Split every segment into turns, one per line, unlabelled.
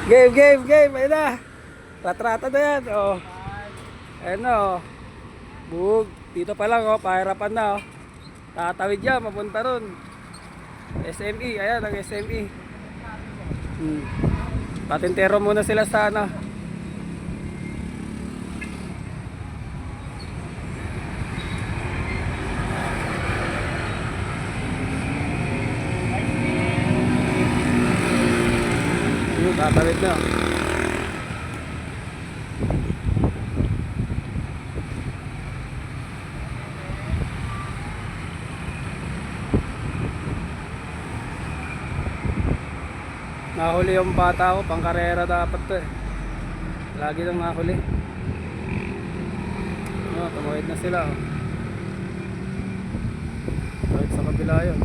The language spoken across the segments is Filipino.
Game, game, game. Ayun na. Ratrata na yan. Oh. Ayun na oh. Bug. Dito pa lang oh. Pahirapan na oh. Tatawid yan. Mapunta ron. SME. Ayan ang SME. Patintero muna sila sa ano. Tatawid na. Nahuli yung bata ko, pang karera dapat to eh. Lagi nang nahuli. Tumawid na sila oh. Tumawid sa kabila yun.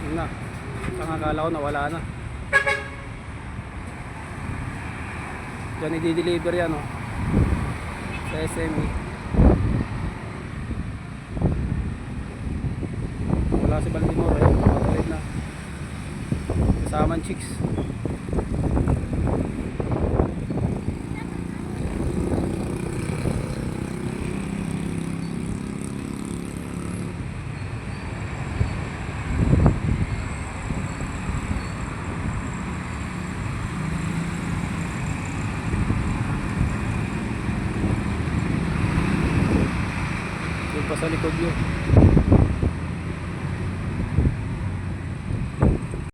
Yun na. Ang akala ko nawala na. Diyan i-deliver yan oh. Sa SME. Wala si Baltimore eh. Patawid na. Kasamang chicks. Doon pa sa likod yun.